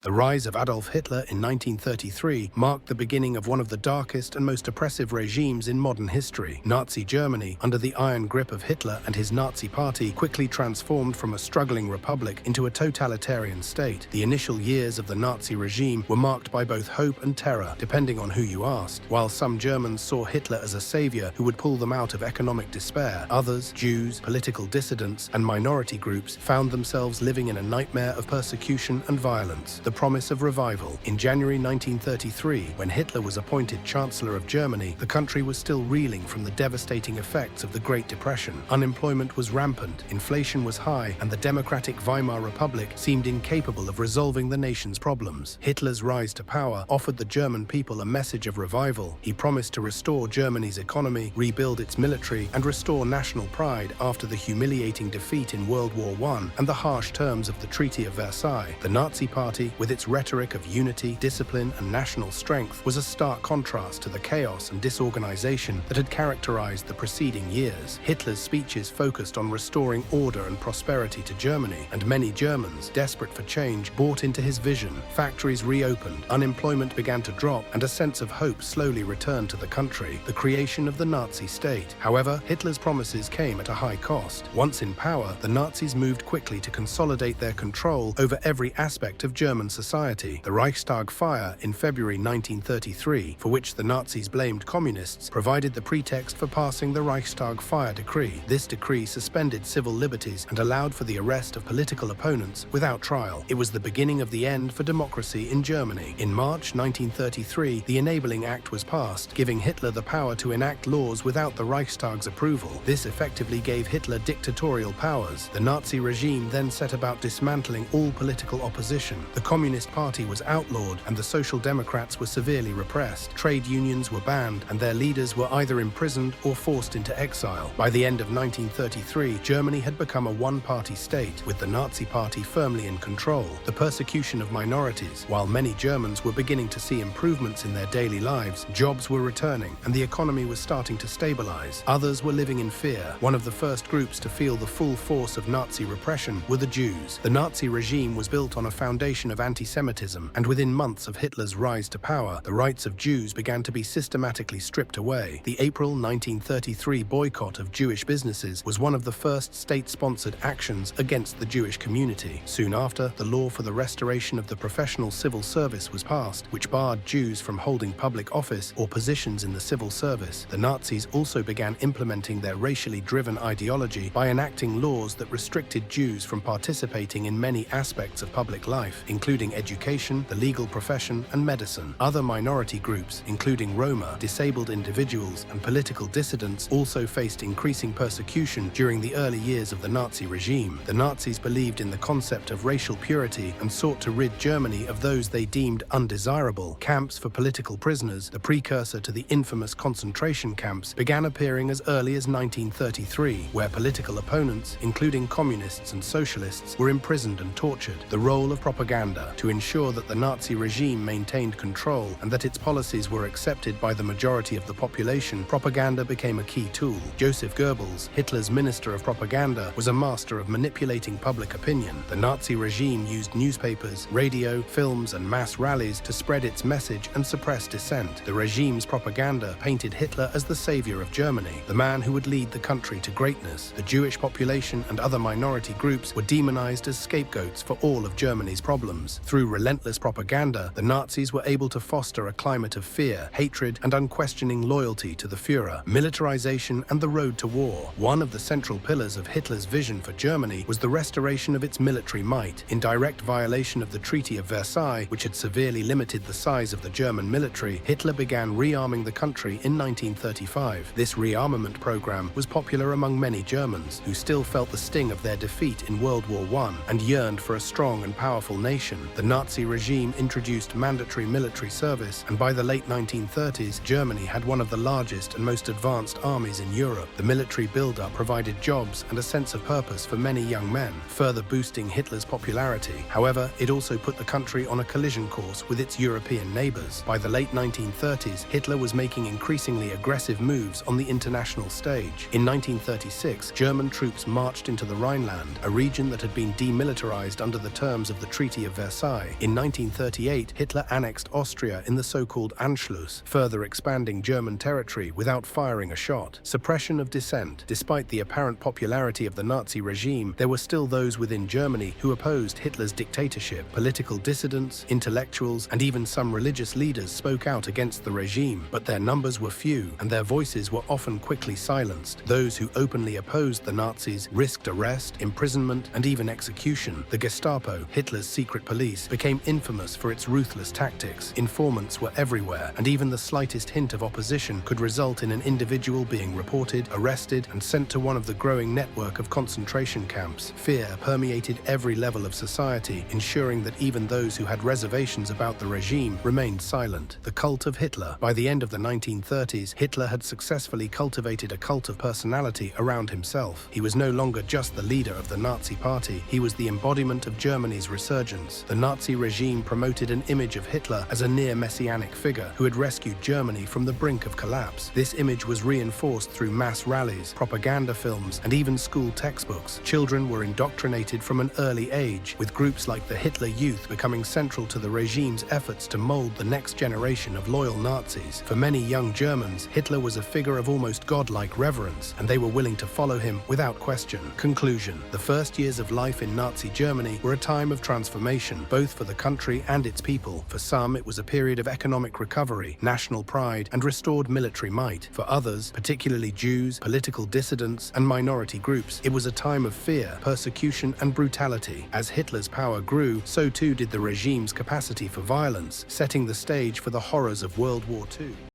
The rise of Adolf Hitler in 1933 marked the beginning of one of the darkest and most oppressive regimes in modern history. Nazi Germany, under the iron grip of Hitler and his Nazi party, quickly transformed from a struggling republic into a totalitarian state. The initial years of the Nazi regime were marked by both hope and terror, depending on who you asked. While some Germans saw Hitler as a savior who would pull them out of economic despair, others, Jews, political dissidents, and minority groups, found themselves living in a nightmare of persecution and violence. The promise of revival. In January 1933, when Hitler was appointed Chancellor of Germany, the country was still reeling from the devastating effects of the Great Depression. Unemployment was rampant, inflation was high, and the democratic Weimar Republic seemed incapable of resolving the nation's problems. Hitler's rise to power offered the German people a message of revival. He promised to restore Germany's economy, rebuild its military, and restore national pride after the humiliating defeat in World War I and the harsh terms of the Treaty of Versailles. The Nazi Party, with its rhetoric of unity, discipline, and national strength, was a stark contrast to the chaos and disorganization that had characterized the preceding years. Hitler's speeches focused on restoring order and prosperity to Germany, and many Germans, desperate for change, bought into his vision. Factories reopened, unemployment began to drop, and a sense of hope slowly returned to the country, the creation of the Nazi state. However, Hitler's promises came at a high cost. Once in power, the Nazis moved quickly to consolidate their control over every aspect of German society. The Reichstag fire in February 1933, for which the Nazis blamed communists, provided the pretext for passing the Reichstag fire decree. This decree suspended civil liberties and allowed for the arrest of political opponents without trial. It was the beginning of the end for democracy in Germany. In March 1933, the Enabling Act was passed, giving Hitler the power to enact laws without the Reichstag's approval. This effectively gave Hitler dictatorial powers. The Nazi regime then set about dismantling all political opposition. The Communist Party was outlawed and the Social Democrats were severely repressed. Trade unions were banned and their leaders were either imprisoned or forced into exile. By the end of 1933, Germany had become a one-party state, with the Nazi Party firmly in control. The persecution of minorities. While many Germans were beginning to see improvements in their daily lives, jobs were returning and the economy was starting to stabilize. Others were living in fear. One of the first groups to feel the full force of Nazi repression were the Jews. The Nazi regime was built on a foundation of anti-Semitism, and within months of Hitler's rise to power, the rights of Jews began to be systematically stripped away. The April 1933 boycott of Jewish businesses was one of the first state-sponsored actions against the Jewish community. Soon after, the law for the restoration of the professional civil service was passed, which barred Jews from holding public office or positions in the civil service. The Nazis also began implementing their racially driven ideology by enacting laws that restricted Jews from participating in many aspects of public life, including education, the legal profession, and medicine. Other minority groups, including Roma, disabled individuals, and political dissidents, also faced increasing persecution during the early years of the Nazi regime. The Nazis believed in the concept of racial purity and sought to rid Germany of those they deemed undesirable. Camps for political prisoners, the precursor to the infamous concentration camps, began appearing as early as 1933, where political opponents, including communists and socialists, were imprisoned and tortured. The role of propaganda. To ensure that the Nazi regime maintained control and that its policies were accepted by the majority of the population, propaganda became a key tool. Joseph Goebbels, Hitler's Minister of Propaganda, was a master of manipulating public opinion. The Nazi regime used newspapers, radio, films, and mass rallies to spread its message and suppress dissent. The regime's propaganda painted Hitler as the savior of Germany, the man who would lead the country to greatness. The Jewish population and other minority groups were demonized as scapegoats for all of Germany's problems. Through relentless propaganda, the Nazis were able to foster a climate of fear, hatred, and unquestioning loyalty to the Führer. Militarization and the road to war. One of the central pillars of Hitler's vision for Germany was the restoration of its military might. In direct violation of the Treaty of Versailles, which had severely limited the size of the German military, Hitler began rearming the country in 1935. This rearmament program was popular among many Germans, who still felt the sting of their defeat in World War I and yearned for a strong and powerful nation. The Nazi regime introduced mandatory military service, and by the late 1930s, Germany had one of the largest and most advanced armies in Europe. The military buildup provided jobs and a sense of purpose for many young men, further boosting Hitler's popularity. However, it also put the country on a collision course with its European neighbors. By the late 1930s, Hitler was making increasingly aggressive moves on the international stage. In 1936, German troops marched into the Rhineland, a region that had been demilitarized under the terms of the Treaty of Versailles. Versailles. In 1938, Hitler annexed Austria in the so-called Anschluss, further expanding German territory without firing a shot. Suppression of dissent. Despite the apparent popularity of the Nazi regime, there were still those within Germany who opposed Hitler's dictatorship. Political dissidents, intellectuals, and even some religious leaders spoke out against the regime, but their numbers were few, and their voices were often quickly silenced. Those who openly opposed the Nazis risked arrest, imprisonment, and even execution. The Gestapo, Hitler's secret police, became infamous for its ruthless tactics. Informants were everywhere, and even the slightest hint of opposition could result in an individual being reported, arrested, and sent to one of the growing network of concentration camps. Fear permeated every level of society, ensuring that even those who had reservations about the regime remained silent. The cult of Hitler. By the end of the 1930s, Hitler had successfully cultivated a cult of personality around himself. He was no longer just the leader of the Nazi Party, he was the embodiment of Germany's resurgence. The Nazi regime promoted an image of Hitler as a near-messianic figure who had rescued Germany from the brink of collapse. This image was reinforced through mass rallies, propaganda films, and even school textbooks. Children were indoctrinated from an early age, with groups like the Hitler Youth becoming central to the regime's efforts to mold the next generation of loyal Nazis. For many young Germans, Hitler was a figure of almost godlike reverence, and they were willing to follow him without question. Conclusion. The first years of life in Nazi Germany were a time of transformation, both for the country and its people. For some, it was a period of economic recovery, national pride, and restored military might. For others, particularly Jews, political dissidents, and minority groups, it was a time of fear, persecution, and brutality. As Hitler's power grew, so too did the regime's capacity for violence, setting the stage for the horrors of World War II.